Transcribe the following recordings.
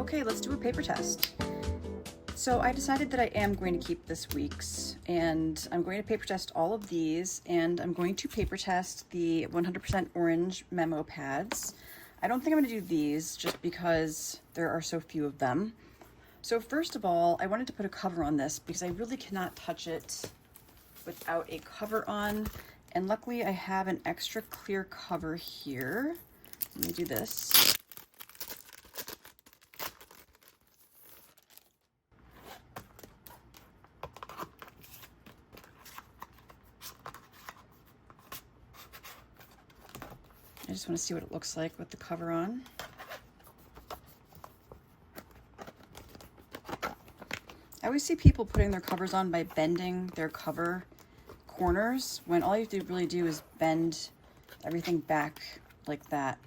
Okay, let's do a paper test. So I decided that I am going to keep this week's, and I'm going to paper test all of these, and I'm going to paper test the 100% Orange Memo Pads. I don't think I'm going to do these just because there are so few of them. So first of all, I wanted to put a cover on this because I really cannot touch it without a cover on. And luckily I have an extra clear cover here. Let me do this. I just want to see what it looks like with the cover on. I always see people putting their covers on by bending their cover corners, when all you have to really do is bend everything back like that.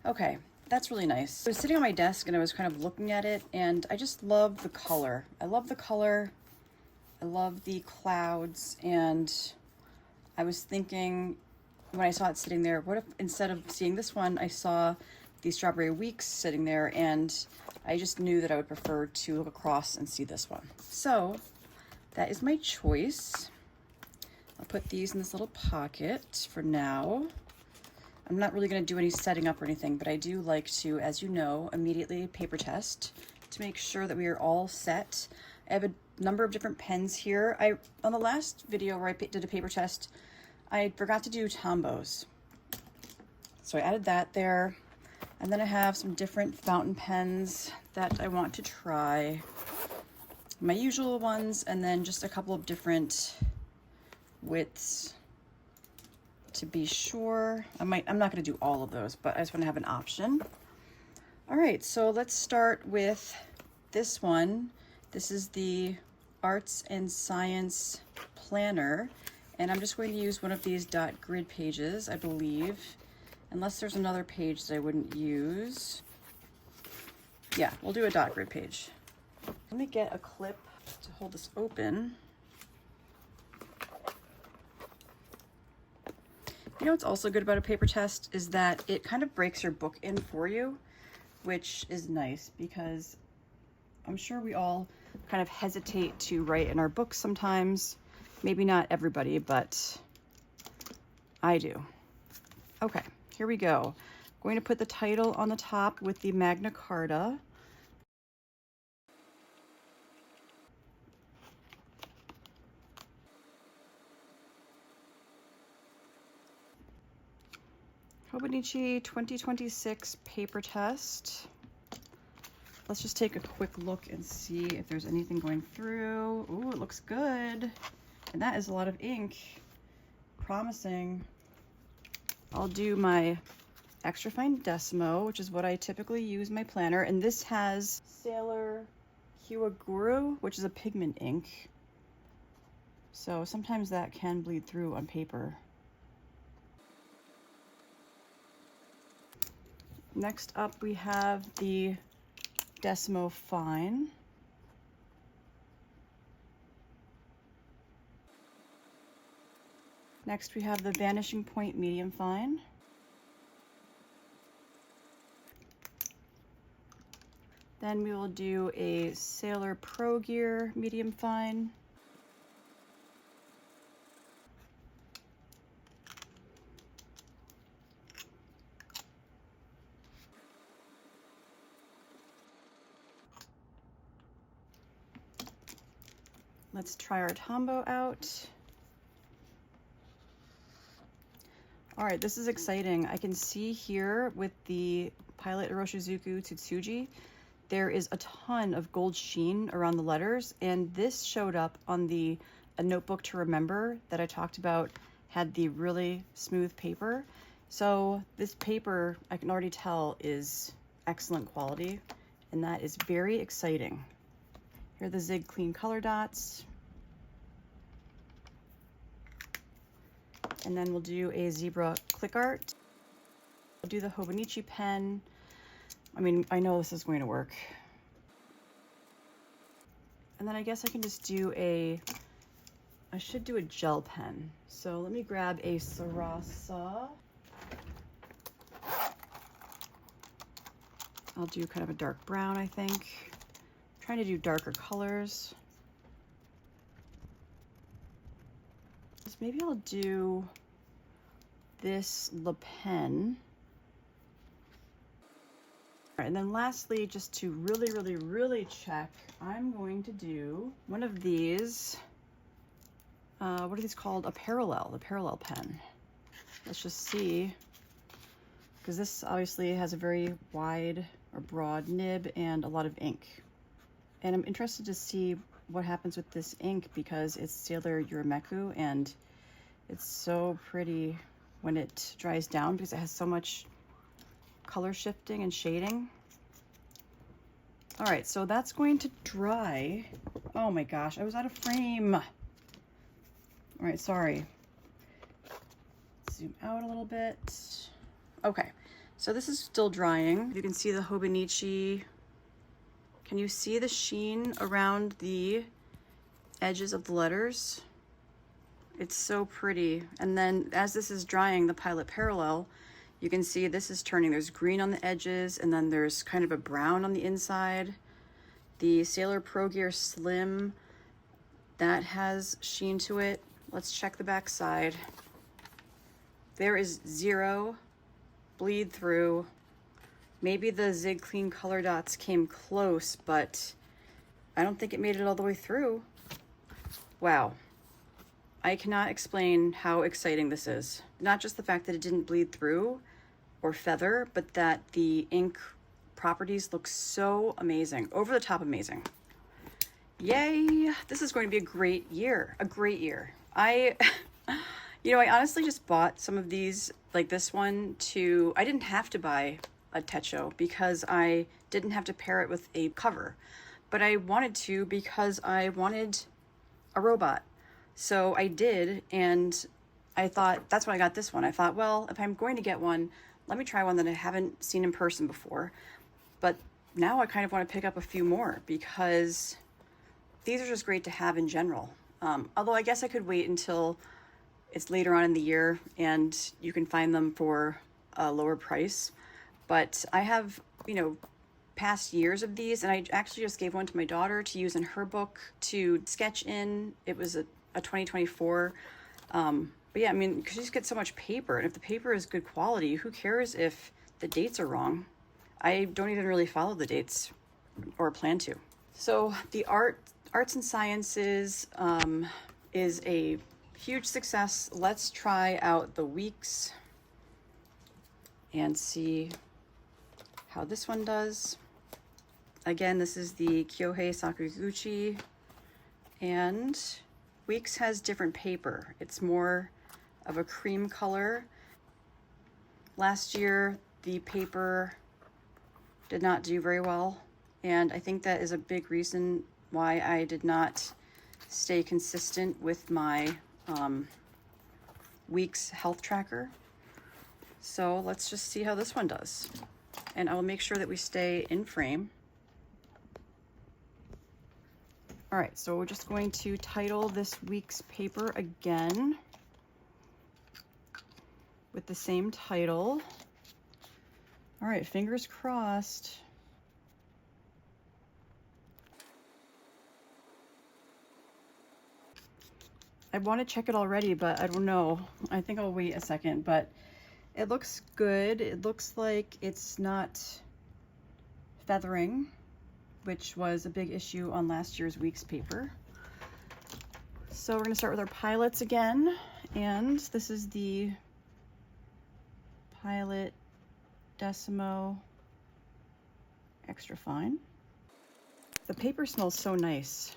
Okay, that's really nice. I was sitting on my desk and I was kind of looking at it, and I just love the color. I love the color. I love the clouds, and I was thinking, when I saw it sitting there, what if instead of seeing this one, I saw the Strawberry Weeks sitting there, and I just knew that I would prefer to look across and see this one. So that is my choice. I'll put these in this little pocket for now. I'm not really going to do any setting up or anything, but I do like to, as you know, immediately paper test to make sure that we are all set. I have a number of different pens here. On the last video where I did a paper test, I forgot to do Tombows. So I added that there. And then I have some different fountain pens that I want to try. My usual ones, and then just a couple of different widths to be sure. I'm not gonna do all of those, but I just wanna have an option. All right, so let's start with this one. This is the Arts and Science Planner. And I'm just going to use one of these dot grid pages, I believe, unless there's another page that I wouldn't use. Yeah, we'll do a dot grid page. Let me get a clip to hold this open. You know what's also good about a paper test is that it kind of breaks your book in for you, which is nice because I'm sure we all kind of hesitate to write in our books sometimes. Maybe not everybody, but I do. Okay, here we go. I'm going to put the title on the top with the Magna Carta. Hobonichi 2026 paper test. Let's just take a quick look and see if there's anything going through. Ooh, it looks good. And that is a lot of ink. Promising. I'll do my extra fine Decimo, which is what I typically use in my planner. And this has Sailor Kiwaguru, which is a pigment ink. So sometimes that can bleed through on paper. Next up we have the Decimo Fine. Next we have the Vanishing Point Medium Fine. Then we will do a Sailor Pro Gear Medium Fine. Let's try our Tombow out. All right, this is exciting. I can see here with the Pilot Iroshizuku Tsutsuji, there is a ton of gold sheen around the letters, and this showed up on the A Notebook to Remember that I talked about, had the really smooth paper. So this paper, I can already tell, is excellent quality, and that is very exciting. Here are the Zig Clean color dots. And then we'll do a Zebra click art. We'll do the Hobonichi pen. I mean, I know this is going to work. And then I guess I can just do I should do a gel pen. So let me grab a Sarasa. I'll do kind of a dark brown, I think. I'm trying to do darker colors. So maybe I'll do this Le Pen. All right, and then lastly, just to really check, I'm going to do one of these. What are these called? The parallel pen. Let's just see, because this obviously has a very wide or broad nib and a lot of ink. And I'm interested to see what happens with this ink because it's Sailor Yurameku and it's so pretty when it dries down because it has so much color shifting and shading. All right, so that's going to dry. Oh my gosh, I was out of frame. All right, sorry. Zoom out a little bit. Okay, so this is still drying. You can see the Hobonichi. Can you see the sheen around the edges of the letters? It's so pretty. And then as this is drying, the Pilot Parallel, you can see this is turning. There's green on the edges, and then there's kind of a brown on the inside. The Sailor Pro Gear Slim, that has sheen to it. Let's check the back side. There is zero bleed through. Maybe the Zig Clean color dots came close, but I don't think it made it all the way through. Wow. I cannot explain how exciting this is. Not just the fact that it didn't bleed through or feather, but that the ink properties look so amazing, over the top amazing. Yay, this is going to be a great year, I honestly just bought some of these, like this one, I didn't have to buy a Techo because I didn't have to pair it with a cover, but I wanted to because I wanted a robot. So I did, and I thought, that's why I got this one. I thought, well, if I'm going to get one, let me try one that I haven't seen in person before. But now I kind of want to pick up a few more because these are just great to have in general. Although I guess I could wait until it's later on in the year and you can find them for a lower price. But I have, past years of these, and I actually just gave one to my daughter to use in her book to sketch in. It was a 2024. But yeah, I mean, because you just get so much paper, and if the paper is good quality, who cares if the dates are wrong? I don't even really follow the dates or plan to. So the Arts and Sciences is a huge success. Let's try out the Weeks and see how this one does. Again, this is the Kyohei Sakaguchi, and Weeks has different paper. It's more of a cream color. Last year, the paper did not do very well, and I think that is a big reason why I did not stay consistent with my Weeks health tracker. So let's just see how this one does. And I will make sure that we stay in frame. All right, so we're just going to title this week's paper again with the same title. All right, fingers crossed. I want to check it already, but I don't know. I think I'll wait a second, but it looks good. It looks like it's not feathering, which was a big issue on last year's Weeks paper. So we're gonna start with our pilots again. And this is the Pilot Decimo Extra Fine. The paper smells so nice.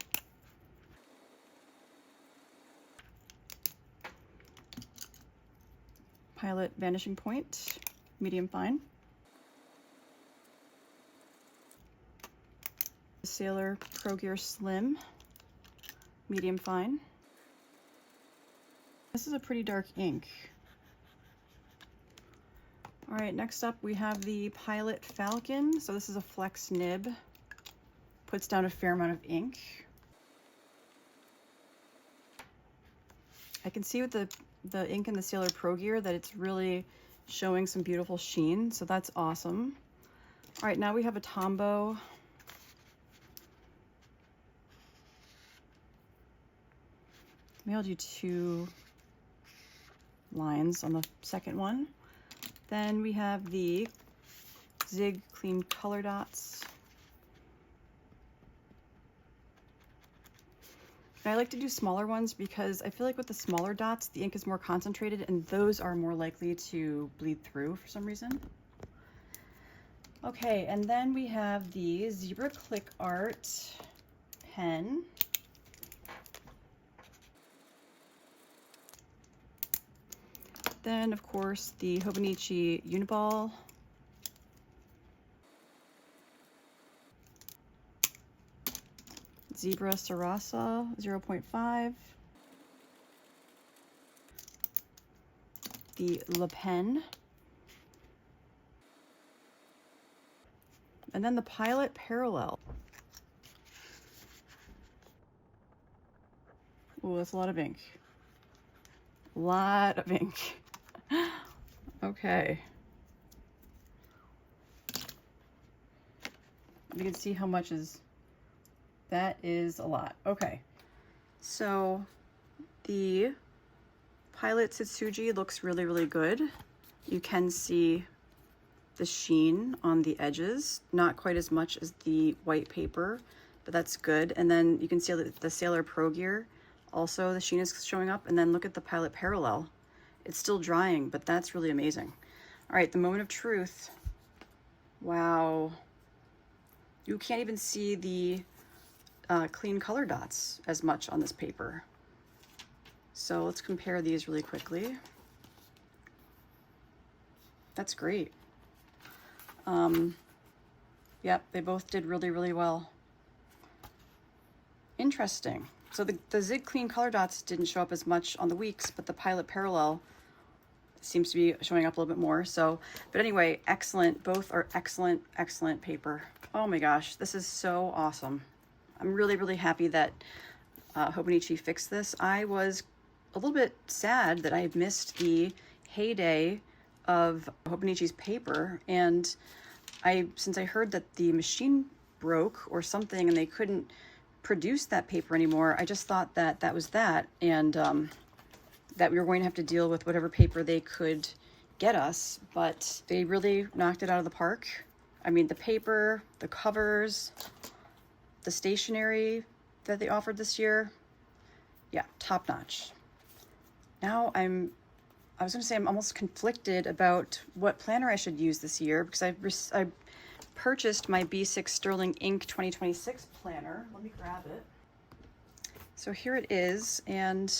Pilot Vanishing Point, medium fine. Sailor Pro Gear Slim, medium fine. This is a pretty dark ink. All right, next up we have the Pilot Falcon. So this is a flex nib, puts down a fair amount of ink. I can see with the ink in the Sailor Pro Gear that it's really showing some beautiful sheen, so that's awesome. All right, now we have a Tombow. Maybe I'll do 2 lines on the second one. Then we have the Zig Clean Color Dots. And I like to do smaller ones because I feel like with the smaller dots, the ink is more concentrated and those are more likely to bleed through for some reason. Okay, and then we have the Zebra Click Art pen. Then, of course, the Hobonichi Uniball. Zebra Sarasa 0.5. The Le Pen. And then the Pilot Parallel. Oh, that's a lot of ink. A lot of ink. Okay. You can see how much is, that is a lot. Okay. So the Pilot Tsutsuji looks really, really good. You can see the sheen on the edges, not quite as much as the white paper, but that's good. And then you can see the Sailor Pro Gear, also the sheen is showing up. And then look at the Pilot Parallel. It's still drying, but that's really amazing. All right, the moment of truth. Wow. You can't even see the clean color dots as much on this paper. So let's compare these really quickly. That's great. Yep, they both did really, really well. Interesting. So the Zig Clean Color Dots didn't show up as much on the Weeks, but the Pilot Parallel seems to be showing up a little bit more. So, but anyway, excellent. Both are excellent, excellent paper. Oh my gosh, this is so awesome. I'm really, really happy that Hobonichi fixed this. I was a little bit sad that I had missed the heyday of Hobonichi's paper, and since I heard that the machine broke or something and they couldn't produce that paper anymore, I just thought that that was that, and that we were going to have to deal with whatever paper they could get us. But they really knocked it out of the park. I mean, the paper, the covers, the stationery that they offered this year, yeah, top notch. Now I was going to say I'm almost conflicted about what planner I should use this year, because I purchased my B6 Sterling Ink 2026 planner. Let me grab it. So here it is, and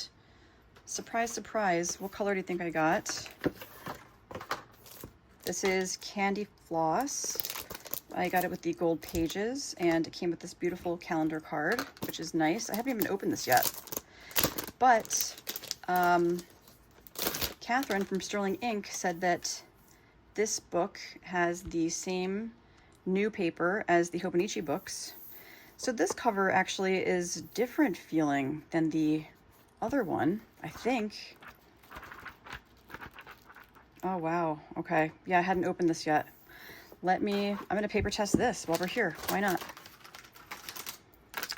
surprise, surprise, what color do you think I got? This is Candy Floss. I got it with the gold pages, and it came with this beautiful calendar card, which is nice. I haven't even opened this yet. But Catherine from Sterling Ink said that this book has the same new paper as the Hobonichi books. So this cover actually is different feeling than the other one, I think. Oh, wow. Okay. Yeah, I hadn't opened this yet. I'm going to paper test this while we're here. Why not?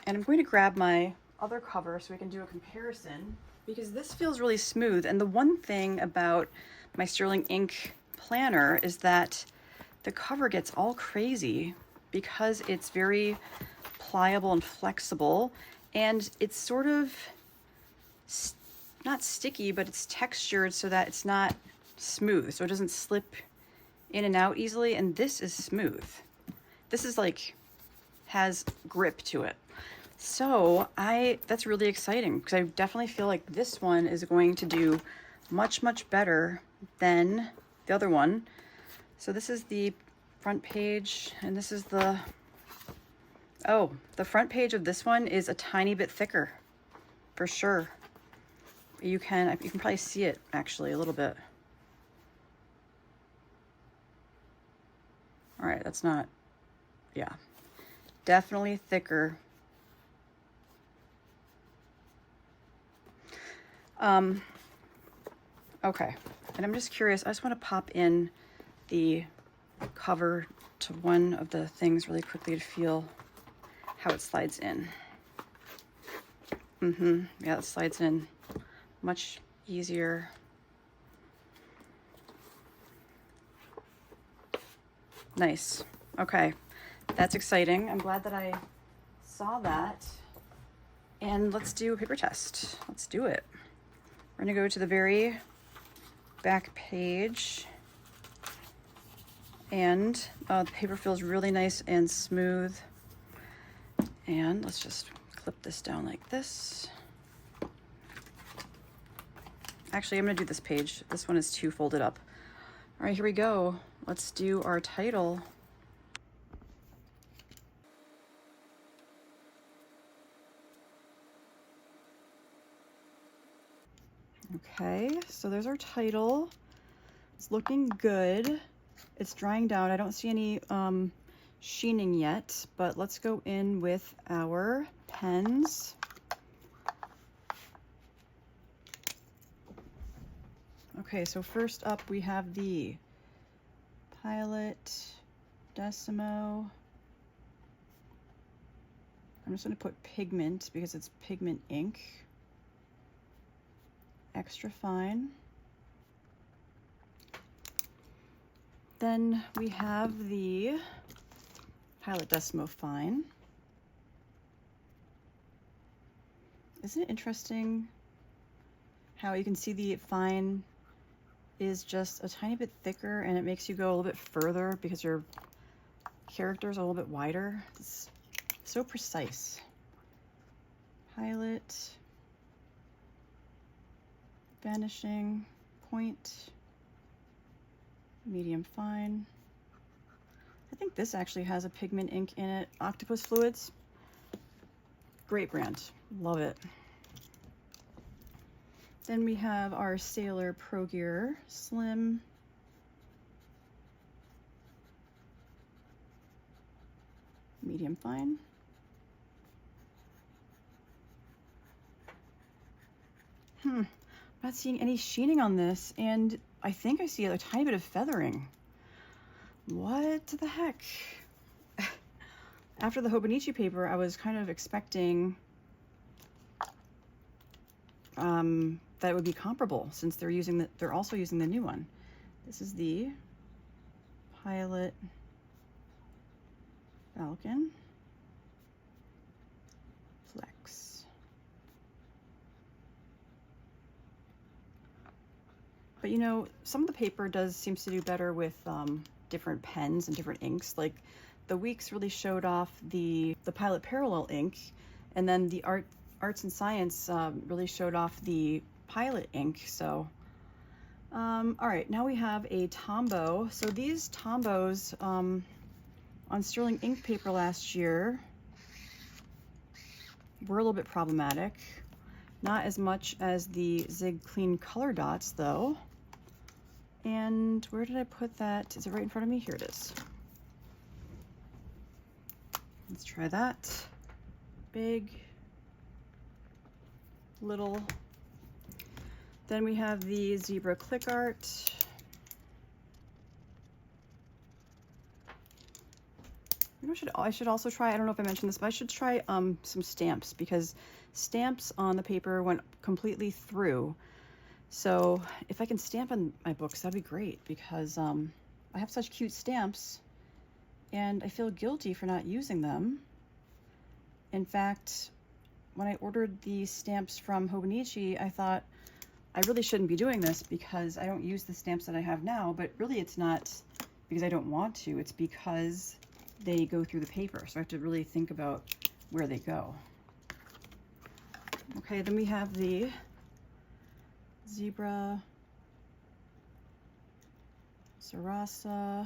And I'm going to grab my other cover so we can do a comparison, because this feels really smooth. And the one thing about my Sterling Ink planner is that the cover gets all crazy because it's very pliable and flexible, and it's sort of not sticky, but it's textured so that it's not smooth, so it doesn't slip in and out easily. And this is smooth. This is like has grip to it. So that's really exciting, because I definitely feel like this one is going to do much, much better than the other one. So this is the front page, and this is the front page of this one is a tiny bit thicker, for sure. You can probably see it actually a little bit. All right, that's not, yeah, definitely thicker. Okay, and I'm just curious, I just want to pop in the cover to one of the things really quickly to feel how it slides in. Yeah, it slides in much easier. Nice. Okay, that's exciting. I'm glad that I saw that. And let's do a paper test. Let's do it. We're gonna go to the very back page. And the paper feels really nice and smooth. And let's just clip this down like this. Actually, I'm gonna do this page. This one is too folded up. All right, here we go. Let's do our title. Okay, so there's our title. It's looking good. It's drying down. I don't see any sheening yet, but let's go in with our pens. Okay, so first up we have the Pilot Decimo. I'm just going to put pigment because it's pigment ink. Extra fine. Then we have the Pilot Decimo Fine. Isn't it interesting how you can see the fine is just a tiny bit thicker and it makes you go a little bit further because your characters are a little bit wider. It's so precise. Pilot, vanishing, point, medium fine. I think this actually has a pigment ink in it. Octopus Fluids. Great brand. Love it. Then we have our Sailor Pro Gear Slim. Medium fine. I'm not seeing any sheening on this, and I think I see a tiny bit of feathering. What the heck? After the Hobonichi paper, I was kind of expecting that it would be comparable since they're also using the new one. This is the Pilot Falcon Flex. But you know, some of the paper seems to do better with different pens and different inks. Like the Weeks really showed off the Pilot Parallel ink, and then the Arts and Science really showed off the Pilot ink. So all right, now we have a Tombow. So these Tombows on Sterling Ink paper last year were a little bit problematic. Not as much as the Zig Clean Color Dots though. And where did I put that? Is it right in front of me? Here it is. Let's try that. Big, little. Then we have the Zebra Click Art. You know, I should also try, I don't know if I mentioned this, but I should try some stamps, because stamps on the paper went completely through. So if I can stamp on my books, that'd be great, because I have such cute stamps and I feel guilty for not using them. In fact, when I ordered the stamps from Hobonichi, I thought I really shouldn't be doing this because I don't use the stamps that I have now, but really it's not because I don't want to, it's because they go through the paper. So I have to really think about where they go. Okay, then we have the Zebra Sarasa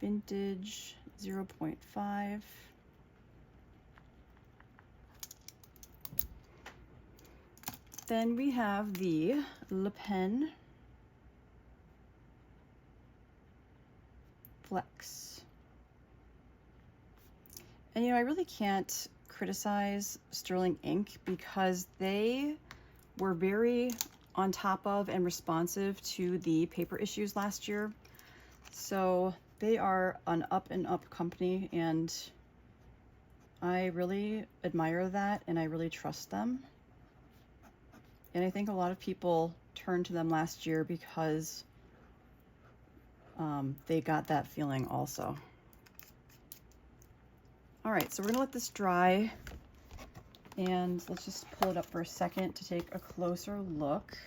Vintage 0.5. Then we have the Le Pen Flex. And you know, I really can't criticize Sterling Ink because they were very on top of and responsive to the paper issues last year. So they are an up and up company, and I really admire that, and I really trust them. And I think a lot of people turned to them last year because they got that feeling also. All right, so we're gonna let this dry, and let's just pull it up for a second to take a closer look.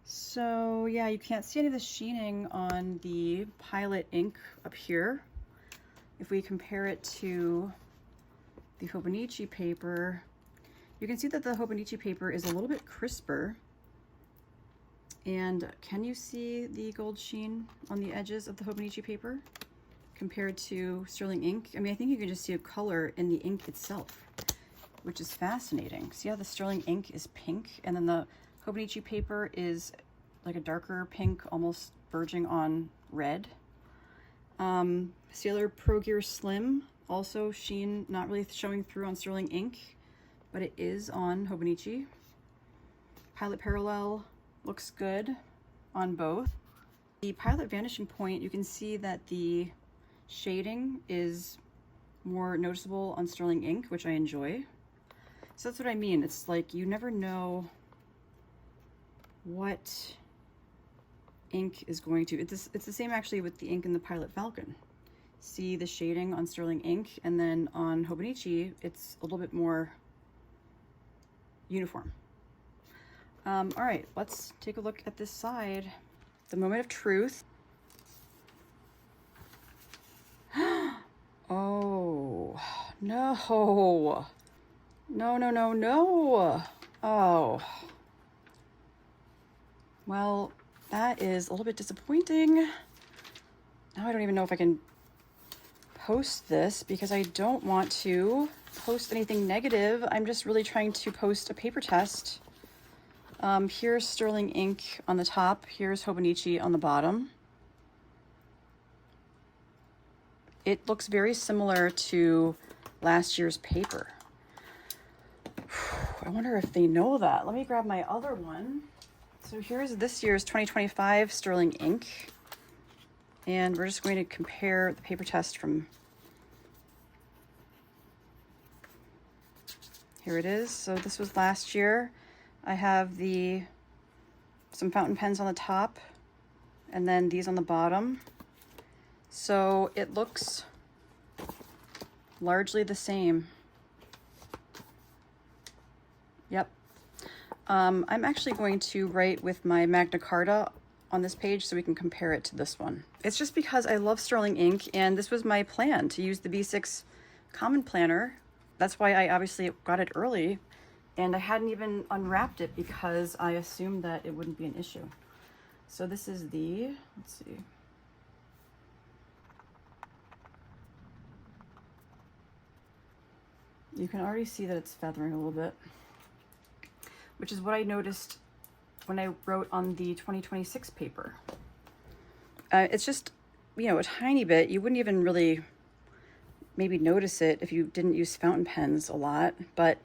So yeah, you can't see any of the sheening on the Pilot ink up here. If we compare it to the Hobonichi paper, you can see that the Hobonichi paper is a little bit crisper. And can you see the gold sheen on the edges of the Hobonichi paper compared to Sterling ink? I mean, I think you can just see a color in the ink itself, which is fascinating. See how the Sterling ink is pink, and then the Hobonichi paper is like a darker pink, almost verging on red. Sailor Pro Gear Slim, also sheen not really showing through on Sterling ink, but it is on Hobonichi. Pilot Parallel looks good on both. The Pilot Vanishing Point, you can see that the shading is more noticeable on Sterling ink, which I enjoy. So that's what I mean. It's like you never know what ink is going to. It's the same actually with the ink in the Pilot Falcon. See the shading on Sterling ink, and then on Hobonichi, it's a little bit more uniform. All right, let's take a look at this side. The moment of truth. Oh, no. No, no, no, no. Oh. Well, that is a little bit disappointing. Now I don't even know if I can post this because I don't want to post anything negative. I'm just really trying to post a paper test. Here's Sterling ink on the top. Here's Hobonichi on the bottom. It looks very similar to last year's paper. I wonder if they know that. Let me grab my other one. So here's this year's 2025 Sterling ink. And we're just going to compare the paper test from... Here it is. So this was last year. I have some fountain pens on the top, and then these on the bottom. So it looks largely the same. Yep. I'm actually going to write with my Magna Carta on this page so we can compare it to this one. It's just because I love Sterling ink, and this was my plan to use the B6 Common Planner. That's why I obviously got it early. And I hadn't even unwrapped it because I assumed that it wouldn't be an issue. So this is the, let's see. You can already see that it's feathering a little bit, which is what I noticed when I wrote on the 2026 paper. It's just, you know, a tiny bit. You wouldn't even really maybe notice it if you didn't use fountain pens a lot, but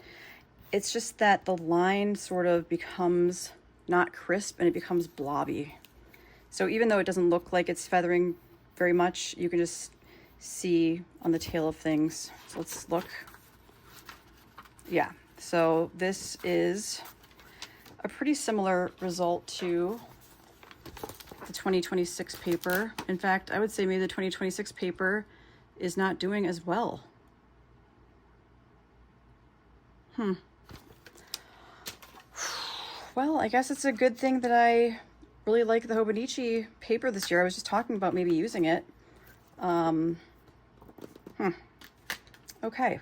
it's just that the line sort of becomes not crisp and it becomes blobby. So even though it doesn't look like it's feathering very much, you can just see on the tail of things. So let's look. Yeah, so this is a pretty similar result to the 2026 paper. In fact, I would say maybe the 2026 paper is not doing as well. Well, I guess it's a good thing that I really like the Hobonichi paper this year. I was just talking about maybe using it. Okay,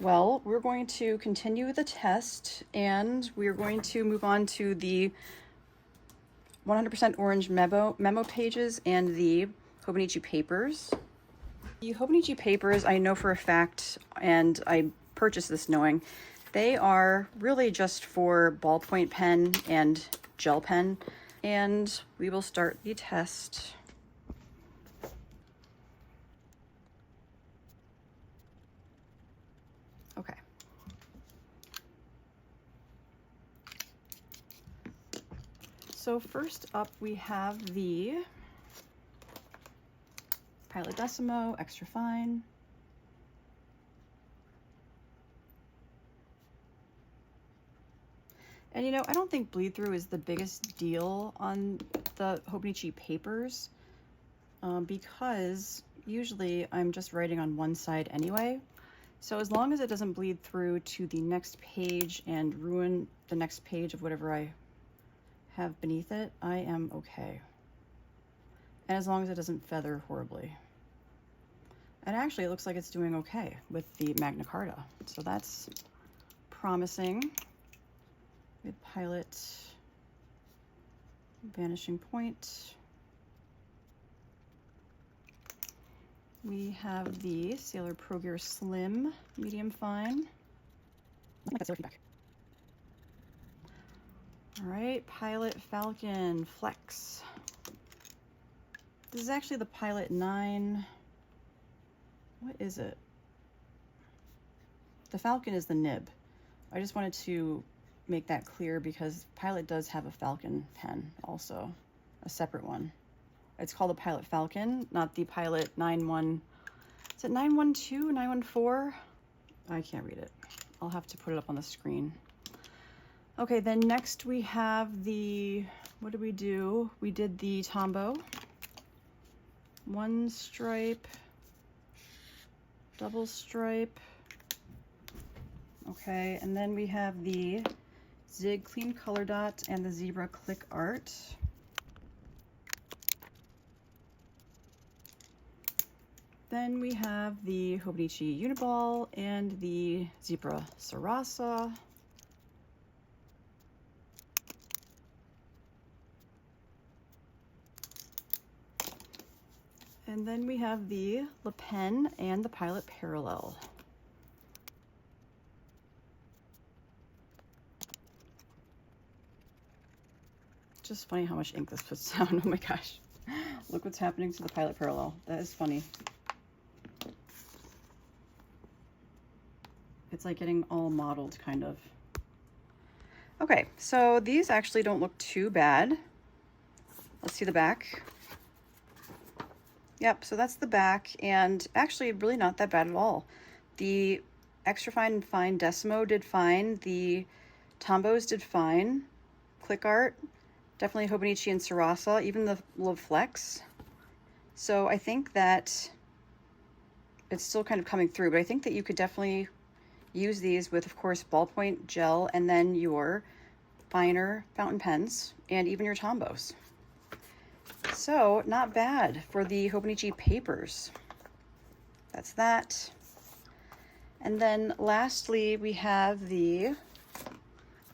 well, we're going to continue the test, and we're going to move on to the 100% Orange Memo pages and the Hobonichi papers. The Hobonichi papers, I know for a fact, and I purchased this knowing, they are really just for ballpoint pen and gel pen, and we will start the test. Okay. So first up we have the Pilot Decimo, extra fine. And you know, I don't think bleed through is the biggest deal on the Hobonichi papers because usually I'm just writing on one side anyway. So as long as it doesn't bleed through to the next page and ruin the next page of whatever I have beneath it, I am okay. And as long as it doesn't feather horribly. And actually it looks like it's doing okay with the Magna Carta. So that's promising. With Pilot Vanishing Point. We have the Sailor Pro Gear Slim medium fine. I like that Sailor feedback. All right, Pilot Falcon Flex. This is actually the Pilot 9. What is it? The Falcon is the nib. I just wanted to make that clear because Pilot does have a Falcon pen also, a separate one. It's called the Pilot Falcon, not the Pilot 91. Is it 912, 914? I can't read it. I'll have to put it up on the screen. Okay, then next we have the, what did we do? We did the Tombow. One stripe, double stripe. Okay, and then we have the Zig Clean Color Dot and the Zebra Click Art. Then we have the Hobonichi Uniball and the Zebra Sarasa. And then we have the Le Pen and the Pilot Parallel. Just funny how much ink this puts down. Oh my gosh. Look what's happening to the Pilot Parallel. That is funny. It's like getting all mottled, kind of. Okay, so these actually don't look too bad. Let's see the back. Yep, so that's the back, and actually really not that bad at all. The Extra Fine and Fine Decimo did fine. The Tombows did fine. Click Art, definitely Hobonichi and Sarasa, even the Love Flex. So I think that it's still kind of coming through, but I think that you could definitely use these with, of course, ballpoint gel and then your finer fountain pens and even your Tombows. So not bad for the Hobonichi papers. That's that. And then lastly, we have the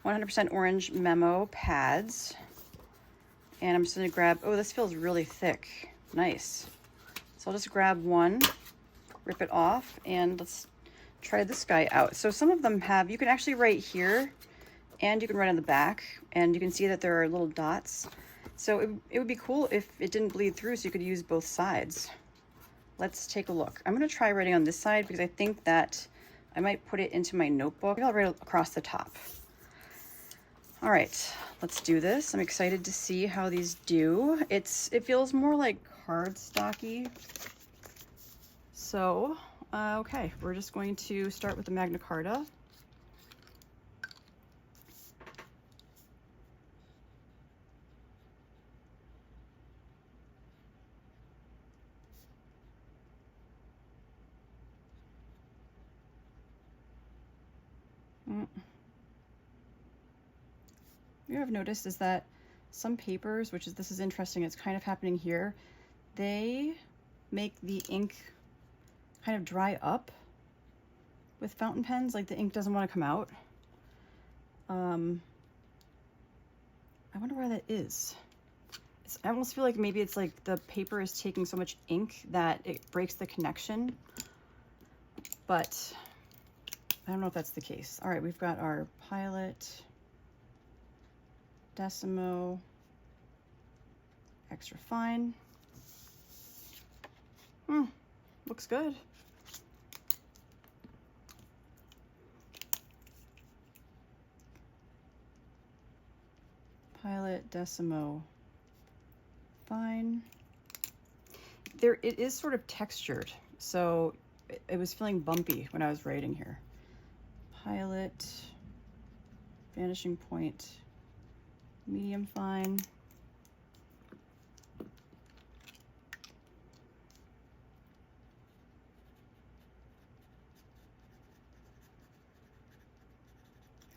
100% Orange Memo Pads. And I'm just gonna grab, oh, this feels really thick. Nice. So I'll just grab one, rip it off, and let's try this guy out. So some of them have, you can actually write here and you can write on the back, and you can see that there are little dots. So it would be cool if it didn't bleed through so you could use both sides. Let's take a look. I'm gonna try writing on this side because I think that I might put it into my notebook. Maybe I'll write across the top. All right, let's do this. I'm excited to see how these do. It feels more like cardstocky. So, okay, we're just going to start with the Magna Carta. What I've noticed is that some papers, this is interesting, it's kind of happening here, they make the ink kind of dry up with fountain pens, like the ink doesn't want to come out. I wonder why that is. I almost feel like maybe it's like the paper is taking so much ink that it breaks the connection, but I don't know if that's the case. All right, we've got our Pilot, Decimo, Extra Fine. Looks good. Pilot, Decimo, Fine. it is sort of textured, so it was feeling bumpy when I was writing here. Pilot, vanishing point, medium fine.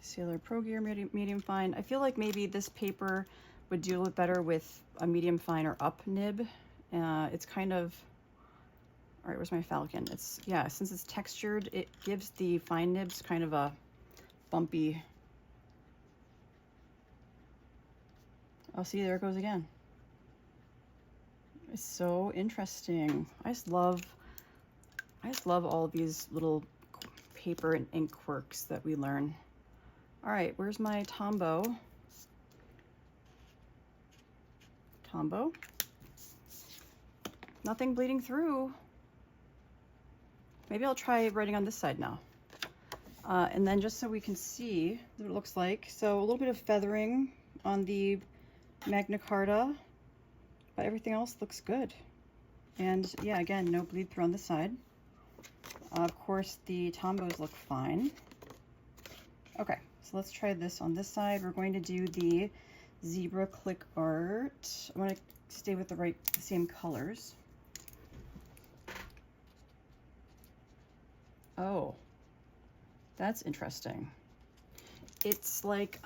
Sailor Pro Gear, medium fine. I feel like maybe this paper would do a little bit better with a medium fine or up nib. It's kind of, all right, where's my Falcon? It's, yeah, since it's textured, it gives the fine nibs kind of a bumpy. Oh, see, there it goes again. It's so interesting. I just love all of these little paper and ink quirks that we learn. All right, where's my Tombow? Tombow. Nothing bleeding through. Maybe I'll try writing on this side now. And then just so we can see what it looks like. So a little bit of feathering on the Magna Carta, but everything else looks good. And yeah, again, no bleed through on this side. Of course, the Tombows look fine. Okay, so let's try this on this side. We're going to do the zebra click art. I want to stay with the same colors. Oh, that's interesting. It's like,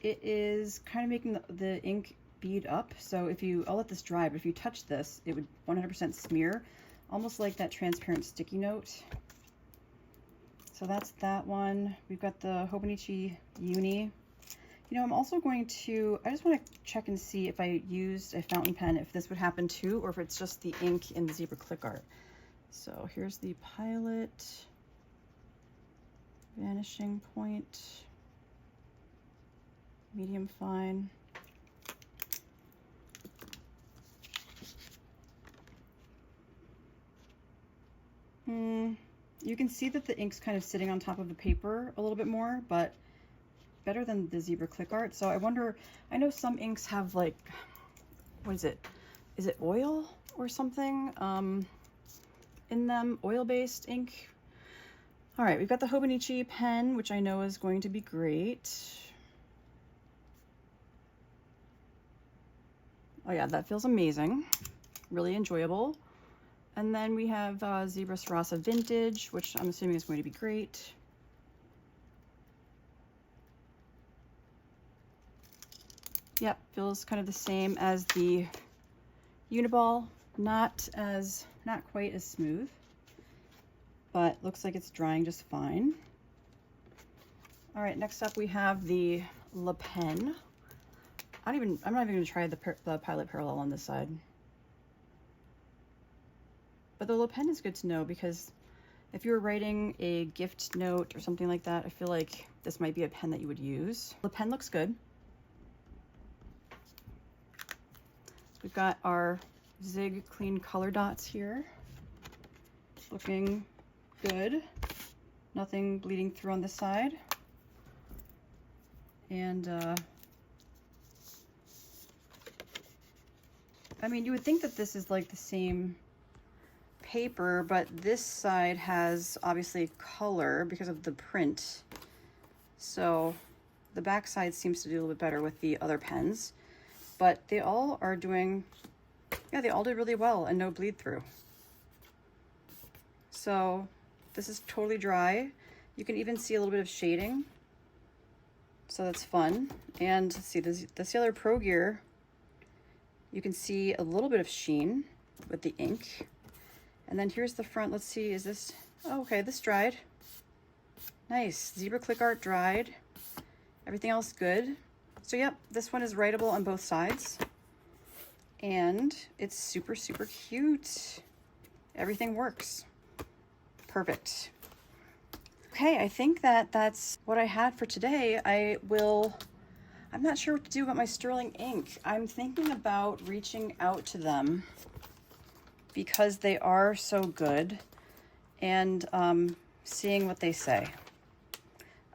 it is kind of making the ink bead up. So if you, I'll let this dry, but if you touch this, it would 100% smear, almost like that transparent sticky note. So that's that one. We've got the Hobonichi Uni. You know, I'm also going to, I just want to check and see if I used a fountain pen, if this would happen too, or if it's just the ink in the zebra click art. So here's the Pilot, vanishing point, medium fine. You can see that the ink's kind of sitting on top of the paper a little bit more, but better than the zebra click art. So I wonder, I know some inks have like, what is it? Is it oil or something in them? Oil-based ink. All right, we've got the Hobonichi pen, which I know is going to be great. Oh yeah, that feels amazing. Really enjoyable. And then we have Zebra Sarasa Vintage, which I'm assuming is going to be great. Yep, feels kind of the same as the Uniball. Not quite as smooth, but looks like it's drying just fine. All right, next up we have the Le Pen. I'm not even gonna try the Pilot Parallel on this side. But the Le Pen is good to know because if you were writing a gift note or something like that, I feel like this might be a pen that you would use. Le Pen looks good. We've got our Zig Clean Color Dots here. Looking good. Nothing bleeding through on this side. And I mean, you would think that this is like the same paper, but this side has obviously color because of the print. So the back side seems to do a little bit better with the other pens, but they all are doing, yeah, they all did really well and no bleed through. So this is totally dry. You can even see a little bit of shading. So that's fun. And let's see, the Sailor Pro Gear, you can see a little bit of sheen with the ink. And then here's the front. Let's see, is this, oh, okay, this dried. Nice, zebra click art dried. Everything else good. So yep, this one is writable on both sides. And it's super, super cute. Everything works. Perfect. Okay, I think that's what I had for today. I'm not sure what to do about my Sterling ink. I'm thinking about reaching out to them because they are so good and seeing what they say.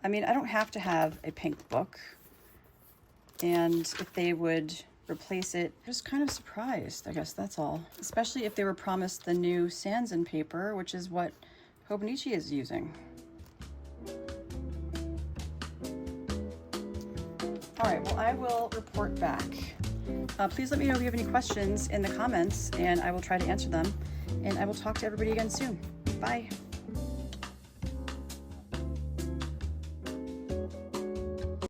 I mean, I don't have to have a pink book, and if they would replace it. Just kind of surprised, I guess that's all. Especially if they were promised the new Sanzen paper, which is what Hobonichi is using. All right, well, I will report back. Please let me know if you have any questions in the comments, and I will try to answer them. And I will talk to everybody again soon. Bye.